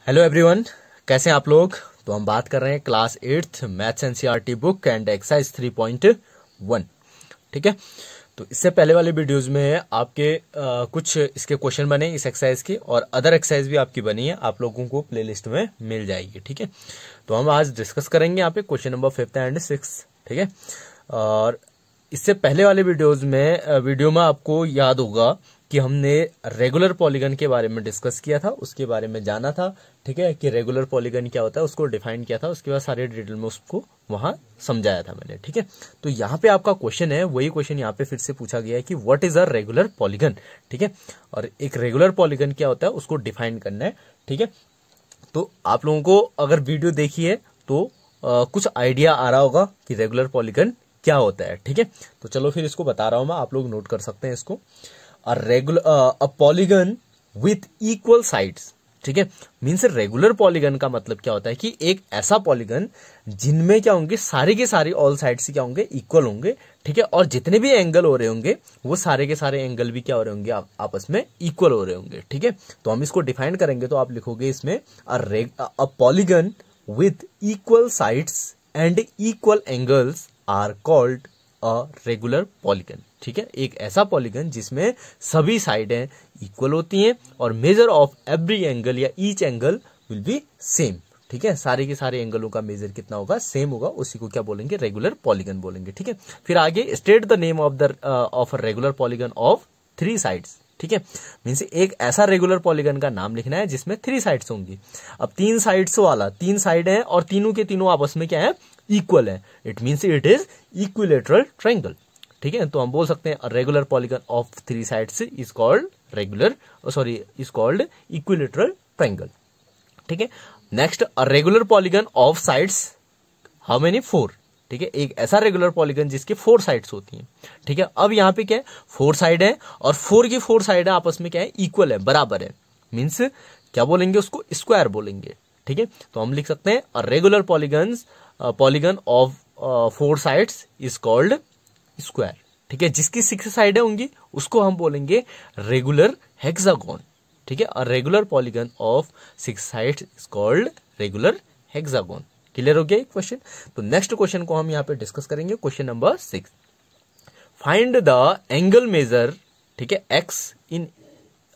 Hello everyone, कैसे हैं आप लोग। तो हम बात कर रहे हैं class 8th maths NCERT book and exercise 3.1। ठीक है, तो इससे पहले वाले वीडियोस में आपके कुछ इसके क्वेश्चन बने इस एक्सरसाइज के, और अदर एक्सरसाइज भी आपकी बनी है, आप लोगों को प्लेलिस्ट में मिल जाएगी। ठीक है, तो हम आज डिस्कस करेंगे यहाँ पे question number 5th and 6th। ठीक है, और इससे पहले वाले वीडियो में आपको याद होगा कि हमने रेगुलर पॉलीगन के बारे में डिस्कस किया था, उसके बारे में जाना था। ठीक है, कि रेगुलर पॉलीगन क्या होता है उसको डिफाइन किया था, उसके बाद सारे डिटेल में उसको वहां समझाया था मैंने। ठीक है, तो यहाँ पे आपका क्वेश्चन है, वही क्वेश्चन यहाँ पे फिर से पूछा गया है कि what is a regular polygon. ठीक है, और एक रेगुलर पॉलीगन क्या होता है उसको डिफाइन करना है। ठीक है, तो आप लोगों को अगर वीडियो देखी है तो कुछ आइडिया आ रहा होगा कि रेगुलर पॉलीगन क्या होता है। ठीक है, तो चलो फिर इसको बता रहा हूं मैं, आप लोग नोट कर सकते हैं इसको। अ पॉलीगन विथ इक्वल साइड्स। ठीक है, मीन्स रेगुलर पॉलीगन का मतलब क्या होता है कि एक ऐसा पॉलीगन जिनमें क्या होंगे, सारे के सारे ऑल साइड्स क्या होंगे, इक्वल होंगे। ठीक है, और जितने भी एंगल हो रहे होंगे वो सारे के सारे एंगल भी क्या हो रहे होंगे, आपस में इक्वल हो रहे होंगे। ठीक है, तो हम इसको डिफाइन करेंगे तो आप लिखोगे इसमें a polygon with equal sides and equal angles are called a regular polygon. ठीक है, एक ऐसा पॉलीगन जिसमें सभी साइडें इक्वल होती हैं और मेजर ऑफ एवरी एंगल या each angle will be same. ठीक है, सारे के सारे एंगलों का मेजर कितना होगा, सेम होगा, उसी को क्या बोलेंगे, रेगुलर पॉलीगन बोलेंगे। ठीक है, फिर आगे state the name of regular polygon of 3 sides. ठीक है, मीन्स एक ऐसा रेगुलर पॉलीगन का नाम लिखना है जिसमें 3 साइड्स होंगी। अब 3 साइड्स वाला, 3 साइड है और तीनों के तीनों आपस में क्या है, इक्वल है। It means it is equilateral triangle. ठीक है, तो हम बोल सकते हैं regular polygon of 3 sides is called is called equilateral triangle. ठीक है, next regular polygon of sides how many 4। ठीक है, एक ऐसा रेगुलर पॉलीगन जिसके 4 साइड्स होती हैं। ठीक है, अब यहाँ पे क्या है, 4 साइड है और 4 की 4 साइड आपस में क्या है, इक्वल है, बराबर है। मीन्स क्या बोलेंगे उसको, स्क्वायर बोलेंगे। ठीक है, तो हम लिख सकते हैं regular polygon of 4 sides is called square. ठीक है, जिसकी 6 साइडें होंगी उसको हम बोलेंगे रेगुलर हेक्सागोन। ठीक है, regular polygon of 6 sides is called regular hexagon. Clear हो गया क्वेश्चन। तो नेक्स्ट क्वेश्चन को हम यहाँ पे डिस्कस करेंगे, question number 6। Find the angle measure, ठीक है, x in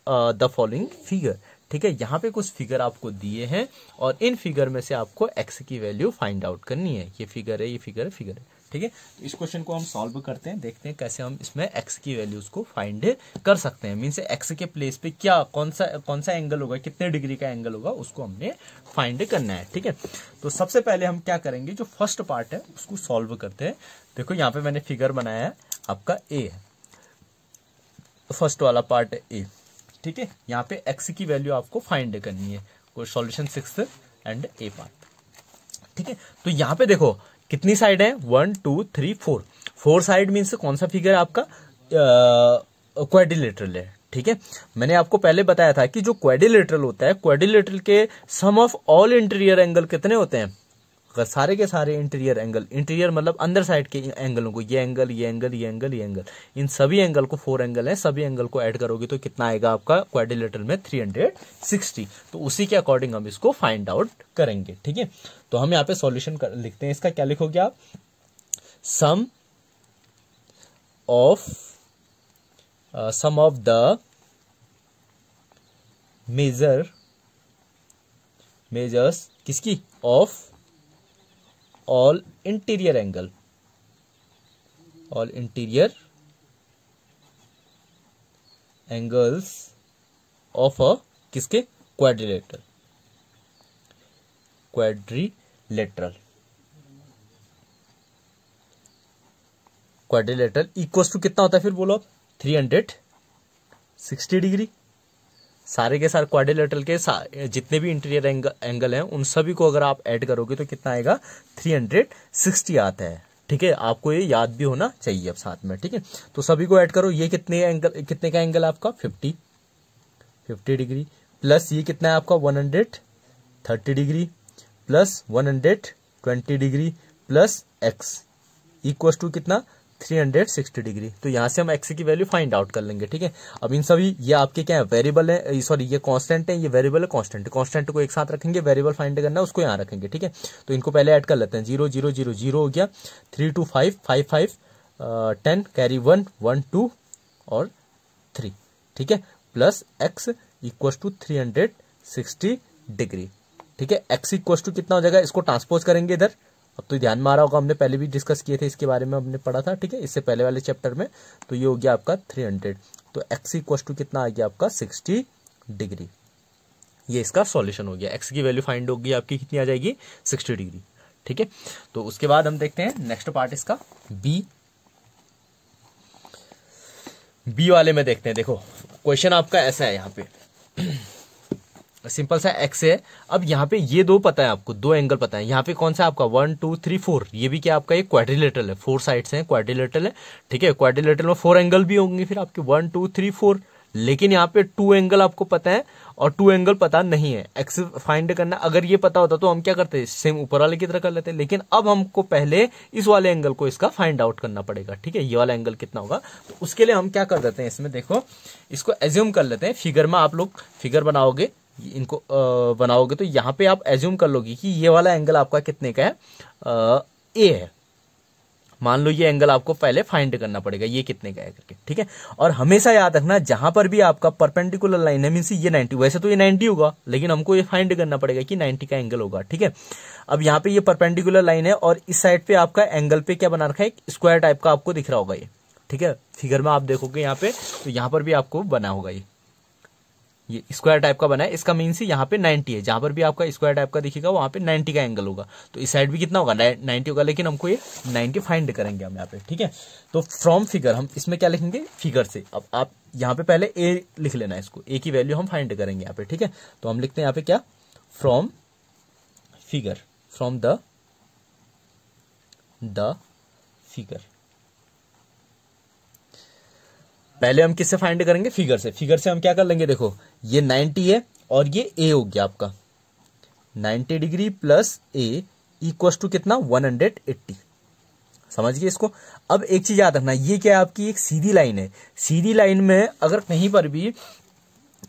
the following figure. ठीक है, यहाँ पे कुछ फिगर आपको दिए हैं और इन फिगर में से आपको एक्स की वैल्यू फाइंड आउट करनी है। ये फिगर है, ये फिगर है, फिगर है। ठीक है, इस क्वेश्चन को हम सॉल्व करते हैं, देखते हैं कैसे हम इसमें एक्स की वैल्यूज को फाइंड कर सकते हैं। मीन्स एक्स के प्लेस पे क्या कौन सा एंगल होगा, कितने डिग्री का एंगल होगा, उसको हमने फाइंड करना है। ठीक है, तो सबसे पहले हम क्या करेंगे, जो फर्स्ट पार्ट है उसको सॉल्व करते हैं। देखो यहाँ पे मैंने फिगर बनाया है, आपका ए है, फर्स्ट वाला पार्ट है ए। ठीक है, यहाँ पे एक्स की वैल्यू आपको फाइंड करनी है, कोई solution 6th and A part. ठीक है, तो यहाँ पे देखो कितनी साइड है, 1 2 3 4। 4 साइड मीन्स कौन सा फिगर है आपका, क्वाड्रिलेटरल है। ठीक है, मैंने आपको पहले बताया था कि जो क्वाड्रिलेटरल होता है, क्वाड्रिलेटरल के सम ऑफ ऑल इंटीरियर एंगल कितने होते हैं, अगर सारे के सारे इंटीरियर एंगल, इंटीरियर मतलब अंदर साइड के एंगलों को, ये एंगल, ये एंगल, ये एंगल, ये एंगल, इन सभी एंगल को, 4 एंगल है, सभी एंगल को ऐड करोगे तो कितना आएगा आपका क्वाड्रिलेटरल में, 360। तो उसी के अकॉर्डिंग हम इसको फाइंड आउट करेंगे। ठीक है, तो हम यहाँ पे सॉल्यूशन लिखते हैं, इसका क्या लिखोगे आप, सम ऑफ द मेजर्स किसकी, of all interior angles of a किसके, क्वाड्रिलेटरल इक्वल्स टू कितना होता है, फिर बोलो 360 डिग्री। सारे के सारे क्वाड्रिलेटरल के जितने भी इंटीरियर एंगल हैं उन सभी को अगर आप ऐड करोगे तो कितना आएगा, 360 आता है। ठीक है, आपको ये याद भी होना चाहिए अब साथ में। ठीक है, तो सभी को ऐड करो, ये कितने का एंगल आपका, 50 डिग्री, प्लस ये कितना है आपका 130 degree, plus 120 degree, plus x equal to कितना 360 डिग्री। तो यहाँ से हम एक्स की वैल्यू फाइंड आउट कर लेंगे। ठीक है, अब इन सभी ये आपके क्या है, वेरिएबल है, सॉरी ये कांस्टेंट है, ये वेरिएबल है, कांस्टेंट। कांस्टेंट को एक साथ रखेंगे, वेरिएबल फाइंड करना है उसको यहाँ रखेंगे। ठीक है, तो इनको पहले ऐड कर लेते हैं। 0 0 0 0 हो गया, 3 2 5 5 5 10 कैरी 1 1 2 और 3। ठीक है, plus x equal to 360 degree. ठीक है, एक्स इक्वल टू कितना हो जाएगा, इसको ट्रांसपोज करेंगे इधर। अब तो ध्यान में आ रहा होगा, हमने पहले भी डिस्कस किए थे इसके बारे में, हमने पढ़ा था। ठीक है, इससे पहले वाले चैप्टर में। तो ये हो गया आपका 300। तो एक्स इक्वल टू कितना आ गया आपका 60 डिग्री। ये इसका सॉल्यूशन हो गया। एक्स की वैल्यू फाइंड होगी आपकी, कितनी आ जाएगी 60 डिग्री। ठीक है, तो उसके बाद हम देखते हैं नेक्स्ट पार्ट इसका बी वाले में देखते हैं। देखो क्वेश्चन आपका ऐसा है, यहाँ पे सिंपल सा एक्स है। अब यहाँ पे ये दो पता है आपको, दो एंगल पता है। यहाँ पे कौन सा आपका 1 2 3 4, ये भी क्या आपका एक क्वाड्रिलेटरल है, 4 साइड्स हैं, क्वाड्रिलेटरल है। ठीक है, क्वाड्रिलेटरल में 4 एंगल भी होंगे फिर आपके 1 2 3 4, लेकिन यहाँ पे 2 एंगल आपको पता है और 2 एंगल पता नहीं है। एक्स फाइंड करना, अगर ये पता होता तो हम क्या करते, सेम ऊपर वाले की तरह कर लेते, लेकिन अब हमको पहले इस वाले एंगल को इसका फाइंड आउट करना पड़ेगा। ठीक है, ये वाला एंगल कितना होगा, तो उसके लिए हम क्या कर देते हैं, इसमें देखो इसको एज्यूम कर लेते हैं। फिगर में आप लोग फिगर बनाओगे, इनको बनाओगे तो यहाँ पे आप एज्यूम कर लोगे कि ये वाला एंगल आपका कितने का है, ए है। मान लो ये एंगल आपको पहले फाइंड करना पड़ेगा, ये कितने का है करके। ठीक है, और हमेशा याद रखना जहां पर भी आपका परपेंडिकुलर लाइन है, मींस ये 90, वैसे तो ये 90 होगा, लेकिन हमको ये फाइंड करना पड़ेगा कि 90 का एंगल होगा। ठीक है, अब यहाँ पे ये परपेंडिकुलर लाइन है और इस साइड पे आपका एंगल पे क्या बना रखा है, एक स्क्वायर टाइप का आपको दिख रहा होगा ये। ठीक है, फिगर में आप देखोगे यहाँ पे, तो यहाँ पर भी आपको बना होगा ये स्क्वायर टाइप का बना है। इसका मीन से यहाँ पे 90 है, जहां पर भी आपका स्क्वायर टाइप का दिखेगा वहां पे 90 का एंगल होगा। तो इस साइड भी कितना होगा, 90 होगा, लेकिन हमको ये 90 फाइंड करेंगे हम यहाँ पे। ठीक है, तो फ्रॉम फिगर हम इसमें क्या लिखेंगे, फिगर से। अब आप यहाँ पे पहले ए लिख लेना है, इसको ए की वैल्यू हम फाइंड करेंगे यहाँ पे। ठीक है, तो हम लिखते हैं यहाँ पे क्या, from figure, from the figure. पहले हम किससे फाइंड करेंगे, फिगर से। फिगर से हम क्या कर लेंगे, देखो ये 90 है और ये ए हो गया आपका 90 degree plus a equal to कितना 180। समझ गए इसको। अब एक चीज याद रखना, ये क्या है आपकी एक सीधी लाइन है। सीधी लाइन में अगर कहीं पर भी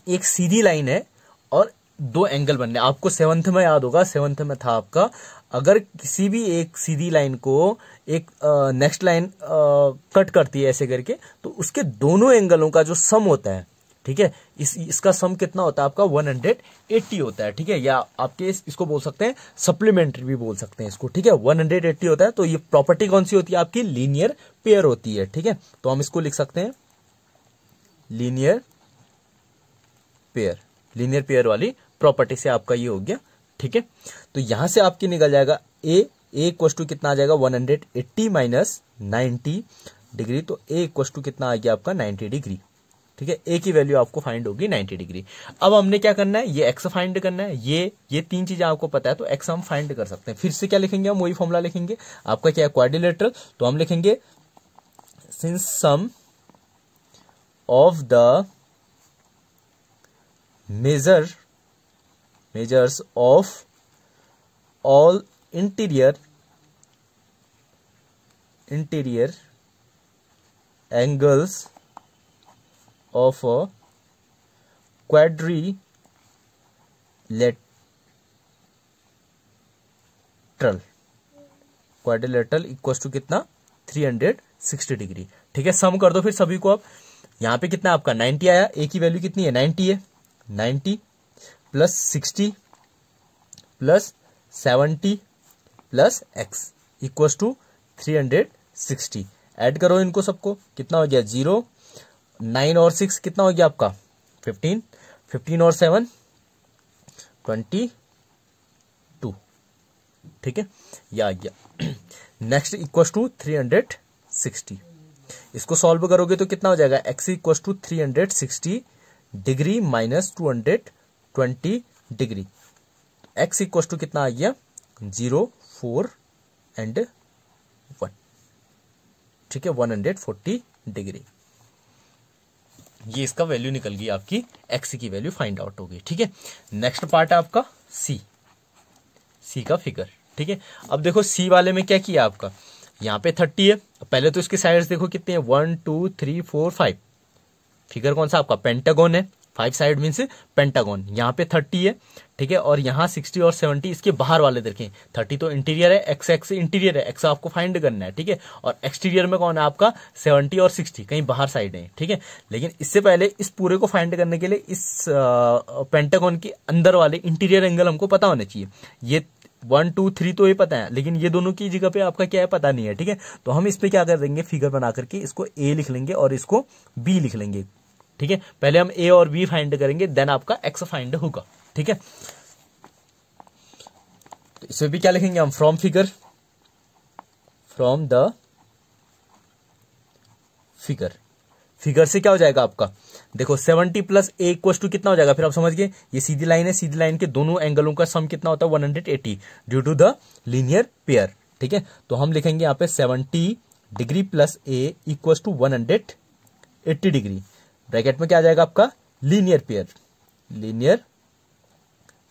एक सीधी लाइन है और दो एंगल बनने, आपको 7th में याद होगा, 7th में था आपका, अगर किसी भी एक सीधी लाइन को एक नेक्स्ट लाइन कट करती है ऐसे करके, तो उसके दोनों एंगलों का जो सम होता है, ठीक है, इसका सम कितना होता है आपका 180 होता है। ठीक है, या आपके इसको बोल सकते हैं सप्लीमेंट्री भी बोल सकते हैं इसको। ठीक है, 180 होता है। तो ये प्रॉपर्टी कौन सी होती है आपकी, लीनियर पेयर होती है। ठीक है, तो हम इसको लिख सकते हैं लीनियर पेयर, लीनियर पेयर वाली प्रॉपर्टी से आपका ये हो गया। ठीक है, तो यहां से आपकी निकल जाएगा ए इक्वल टू कितना आ जाएगा 180 माइनस 90 डिग्री। तो ए इक्वल टू कितना आ गया आपका 90 डिग्री। ठीक है, ए की वैल्यू आपको फाइंड होगी 90 डिग्री। अब हमने क्या करना है, ये एक्स फाइंड करना है। ये तीन चीजें आपको पता है, तो एक्स हम फाइंड कर सकते हैं। फिर से क्या लिखेंगे हम, वही फॉर्मूला लिखेंगे। आपका क्या है क्वाड्रिलेटरल, तो हम लिखेंगे since sum of the measures of all interior angles of a quadrilateral equal to कितना 360 डिग्री। ठीक है, सम कर दो फिर सभी को। अब यहाँ पे कितना आपका 90 आया, ए की वैल्यू कितनी है 90 है, 90 plus 60 plus 70 plus x equal to 360। Add करो इनको सबको, कितना हो गया 0, 9 और 6 कितना हो गया आपका 15, 15 और 7 22। ठीक है, ये आ गया। नेक्स्ट इक्वल टू 360, इसको सॉल्व करोगे तो कितना हो जाएगा, x equal to 360 degree minus 220 degree. X equal to कितना आ गया 0, 4 एंड 1। ठीक है, 140 डिग्री। ये इसका वैल्यू निकल गई आपकी, एक्स की वैल्यू फाइंड आउट हो गई। ठीक है, नेक्स्ट पार्ट है आपका सी का फिगर। ठीक है, अब देखो सी वाले में क्या किया आपका, यहाँ पे 30 है। पहले तो इसकी साइड्स देखो कितनी है, 1 2 3 4 5। फिगर कौन सा आपका, पेंटागन है। 5 साइड मीन्स पेंटागन। यहाँ पे 30 है, ठीक है। और यहाँ 60 और 70 इसके बाहर वाले देखें। 30 तो इंटीरियर है, एक्स इंटीरियर है, एक्स आपको फाइंड करना है, ठीक है। और एक्सटीरियर में कौन है आपका, 70 और 60 कहीं बाहर साइड है, ठीक है। लेकिन इससे पहले इस पूरे को फाइंड करने के लिए इस पेंटागन के अंदर वाले इंटीरियर एंगल हमको पता होने चाहिए। ये 1 2 3 तो ये पता है, लेकिन ये दोनों की जगह पे आपका क्या है पता नहीं है, ठीक है। तो हम इस पे क्या कर देंगे, फिगर बना करके इसको ए लिख लेंगे और इसको बी लिख लेंगे, ठीक है। पहले हम ए और बी फाइंड करेंगे, देन आपका एक्स फाइंड होगा, ठीक है। तो इसमें भी क्या लिखेंगे हम, फ्रॉम द फिगर से क्या हो जाएगा आपका, देखो 70 प्लस ए इक्वल टू कितना हो जाएगा, फिर आप समझ गए ये सीधी लाइन है, सीधी लाइन के दोनों एंगलों का सम कितना होता है 180 due to the linear pair, ठीक है। तो हम लिखेंगे यहाँ पे 70 degree plus a equal to 180 degree. Bracket में क्या आ जाएगा आपका, लीनियर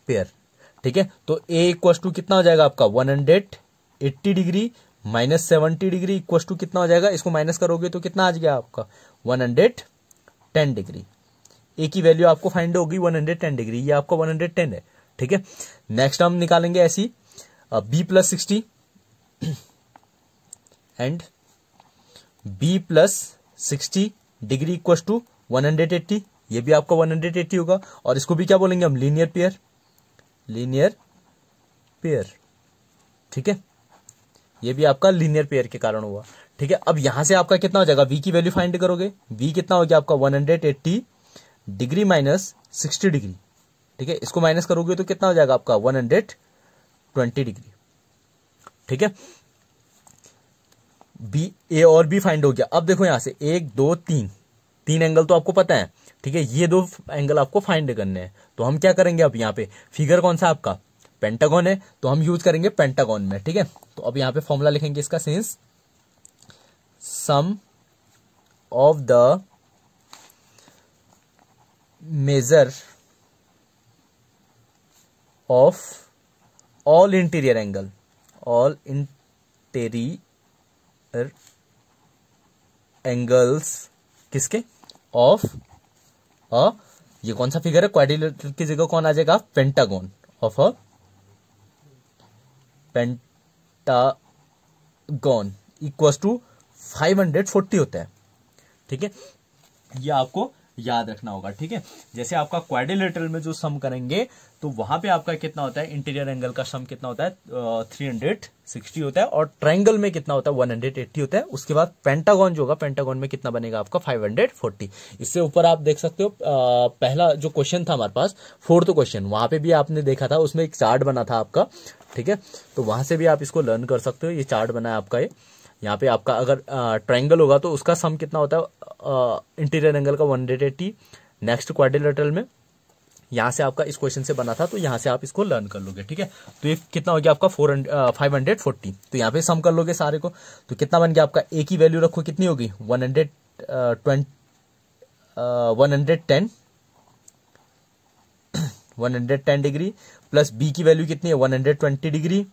पेयर, ठीक है। तो ए इक्वल टू कितना हो जाएगा आपका 180 degree minus 70 degree equal to कितना हो जाएगा, इसको माइनस करोगे तो कितना आ जाएगा आपका 110 डिग्री। ए की वैल्यू आपको फाइंड होगी 110 डिग्री, ये आपका 110 है, ठीक है। नेक्स्ट हम निकालेंगे ऐसी b plus 60 and b plus 60 degree equal to 180, ये भी आपका 180 होगा। और इसको भी क्या बोलेंगे हम, लीनियर पेयर, ठीक है। ये भी आपका लीनियर पेयर के कारण हुआ, ठीक है। अब यहां से आपका कितना हो जाएगा, v की वैल्यू फाइंड करोगे, v कितना हो गया आपका 180 डिग्री माइनस 60 डिग्री, ठीक है। इसको माइनस करोगे तो कितना हो जाएगा आपका 120 डिग्री, ठीक है। बी, ए और बी फाइंड हो गया। अब देखो यहां से 1 2 3 एंगल तो आपको पता है, ठीक है। ये 2 एंगल आपको फाइंड करने हैं। तो हम क्या करेंगे, अब यहाँ पे फिगर कौन सा आपका, पेंटागन है, तो हम यूज करेंगे पेंटागन में, ठीक है। तो अब यहाँ पे फॉर्मूला लिखेंगे इसका, since sum of the measure of all interior angles किसके, ऑफ ये कौन सा फिगर है, क्वाड्रिलेटरल की जगह कौन आ जाएगा, pentagon, of a pentagon equal to 540 होता है, ठीक है। ये आपको याद रखना होगा, ठीक है। जैसे आपका क्वाड्रिलेटरल में जो सम करेंगे तो वहां पे आपका कितना होता है, इंटीरियर एंगल का सम कितना होता है 360 होता है, और ट्रायंगल में कितना होता है 180 होता है। उसके बाद पेंटागन जो होगा, पेंटागन में कितना बनेगा आपका 540। इससे ऊपर आप देख सकते हो पहला जो क्वेश्चन था हमारे पास, 4th क्वेश्चन, वहां पे भी आपने देखा था, उसमें एक चार्ट बना था आपका, ठीक है। तो वहां से भी आप इसको लर्न कर सकते हो। ये चार्ट बना है आपका, ये यहाँ पे आपका अगर ट्रायंगल होगा तो उसका सम कितना होता है इंटीरियर एंगल का 180। नेक्स्ट क्वाड्रिलेटरल में यहाँ से आपका इस क्वेश्चन से बना था, तो यहाँ से आप इसको लर्न कर लोगे, ठीक है। तो ये कितना हो गया आपका 540। तो यहाँ पे सम कर लोगे सारे को, तो कितना बन गया आपका, ए की वैल्यू रखो कितनी होगी 110 डिग्री, प्लस बी की वैल्यू कितनी है 120 डिग्री,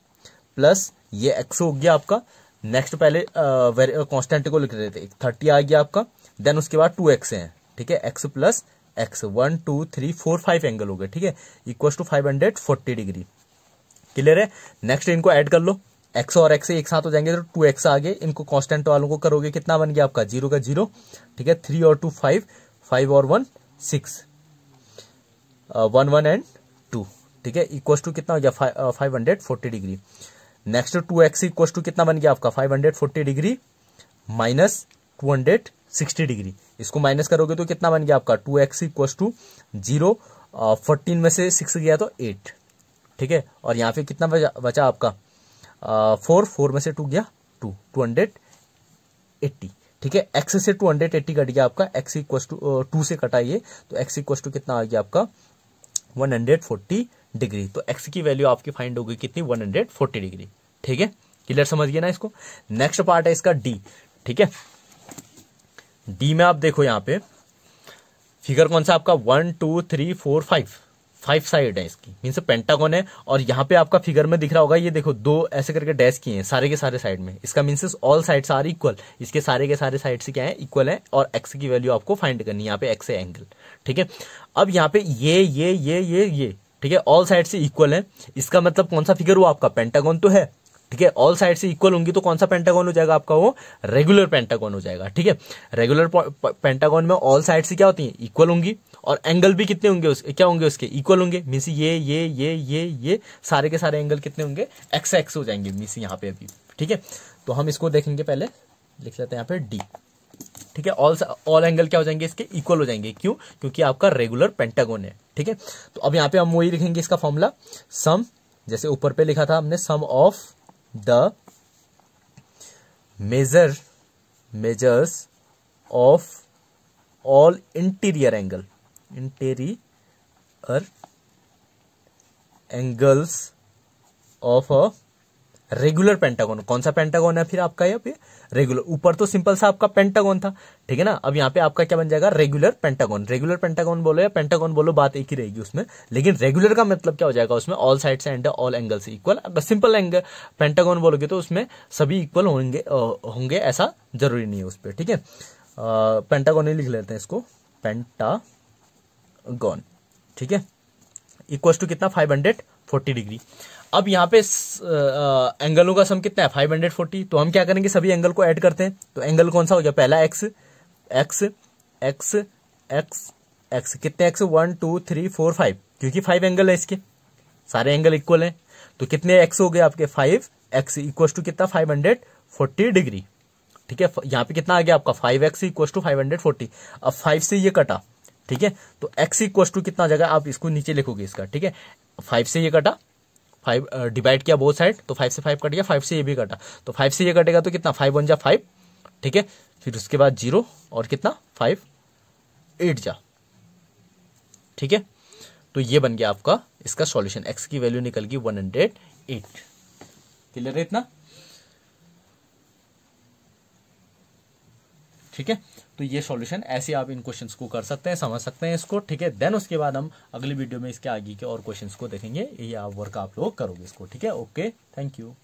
प्लस ये एक्स हो गया आपका। नेक्स्ट पहले कांस्टेंट को लिख रहे थे, 30 आ गया आपका, देन उसके बाद 2x है, ठीक है। x प्लस एक्स 1 2 3 4 5 एंगल हो गए, ठीक है, इक्वल टू 540 डिग्री। क्लियर है। नेक्स्ट इनको ऐड कर लो, x और x एक साथ हो जाएंगे तो 2x आ गए। इनको कांस्टेंट वालों को करोगे, कितना बन गया आपका 0 का 0, ठीक है। 3 और 2 5, 5 और 1 6, 1 1 एंड 2, ठीक है, इक्वल टू कितना हो गया 540 degree. Next 2x equal to कितना बन गया आपका 540 डिग्री माइनस 260 डिग्री। इसको माइनस करोगे तो कितना बन गया आपका 2x इक्वल टू 0, 14 में से 6 गया तो 8, ठीक है। और यहाँ पे कितना बचा आपका 4 में से 2 गया 280, ठीक है। x से 280 कट गया आपका, x इक्वल टू 2 से कटाइए तो x इक्वल टू कितना आ गया आपका 140 डिग्री। तो x की वैल्यू आपकी फाइंड होगी कितनी 140 डिग्री, ठीक है। क्लियर, समझ गए ना इसको। नेक्स्ट पार्ट है इसका डी, ठीक है। डी में आप देखो यहाँ पे फिगर कौन सा आपका 1 2 3 4 5 5 साइड है इसकी, मीन्स पेंटागन है। और यहाँ पे आपका फिगर में दिख रहा होगा, ये देखो 2 ऐसे करके डैश किए हैं सारे के सारे साइड में, इसका means all sides are equal, इसके सारे के सारे साइड से क्या है, इक्वल है। और एक्स की वैल्यू आपको फाइंड करनी है, यहाँ पे एक्स है एंगल, ठीक है। अब यहाँ पे ये ठीक है, ऑल साइड से इक्वल है, इसका मतलब कौन सा फिगर हुआ आपका, पेंटागन तो है, ठीक है। ऑल साइड से इक्वल होंगी तो कौन सा पेंटागन हो जाएगा आपका, वो रेगुलर पेंटागन हो जाएगा, ठीक है। रेगुलर पेंटागन में ऑल साइड से क्या होती है, इक्वल होंगी, और एंगल भी कितने होंगे क्या होंगे उसके, इक्वल होंगे। मीन्स ये सारे के सारे एंगल कितने होंगे, एक्स एक्स हो जाएंगे, मीन्स यहाँ पे अभी, ठीक है। तो हम इसको देखेंगे, पहले लिख लेते हैं यहाँ पे डी, ठीक है। ऑल एंगल क्या हो जाएंगे इसके, इक्वल हो जाएंगे, क्यों, क्योंकि आपका रेगुलर पेंटागन है, ठीक है। तो अब यहाँ पे हम वही लिखेंगे इसका फॉर्मूला, सम, जैसे ऊपर पे लिखा था हमने, sum of the measures of all interior angles of a regular pentagon. कौन सा पेंटागन है फिर आपका, यहाँ पे रेगुलर, ऊपर तो सिंपल सा आपका पेंटागन था, ठीक है ना। अब यहाँ पे आपका क्या बन जाएगा, रेगुलर पेंटागन। रेगुलर पेंटागन बोलो या पेंटागन बोलो, बात एक ही रहेगी उसमें, लेकिन रेगुलर का मतलब क्या हो जाएगा, उसमें ऑल साइड से एंड ऑल एंगल से इक्वल। अगर सिंपल एंगल पेंटागन बोलोगे तो उसमें सभी इक्वल होंगे ऐसा जरूरी नहीं है उस पर, ठीक है। पेंटागन ही लिख लेते हैं इसको, पेंटागन, ठीक है। इक्वल टू कितना, 540 डिग्री। अब यहाँ पे एंगलों का सम कितना है, 540। तो हम क्या करेंगे, सभी एंगल को ऐड करते हैं। तो एंगल कौन सा हो गया, पहला x x x x x, कितने एक्स, 1 2 3 4 5, क्योंकि 5 एंगल है इसके, सारे एंगल इक्वल हैं। तो कितने एक्स हो गए आपके, 5 एक्स इक्वल टू कितना, 540 डिग्री, ठीक है। यहाँ पे कितना आ गया आपका, 5x इक्वल टू 540। अब 5 से ये कटा, ठीक है, तो x इक्वल टू कितना आ जाएगा, आप इसको नीचे लिखोगे इसका, ठीक है। 5 से ये कटा, 5 डिवाइड किया बोथ साइड, तो 5 से 5 कट गया, 5 से ये भी कटा, तो 5 से ये कटेगा तो कितना, 5 1 जा 5, ठीक है। फिर उसके बाद 0 और कितना, 5 8 जा, ठीक है। तो ये बन गया आपका इसका सॉल्यूशन, x की वैल्यू निकल गई 108। क्लियर है इतना, ठीक है। तो ये सॉल्यूशन ऐसे आप इन क्वेश्चंस को कर सकते हैं, समझ सकते हैं इसको, ठीक है। देन उसके बाद हम अगली वीडियो में इसके आगे के और क्वेश्चंस को देखेंगे, ये आप वर्क आप लोग करोगे इसको, ठीक है। Okay, thank you.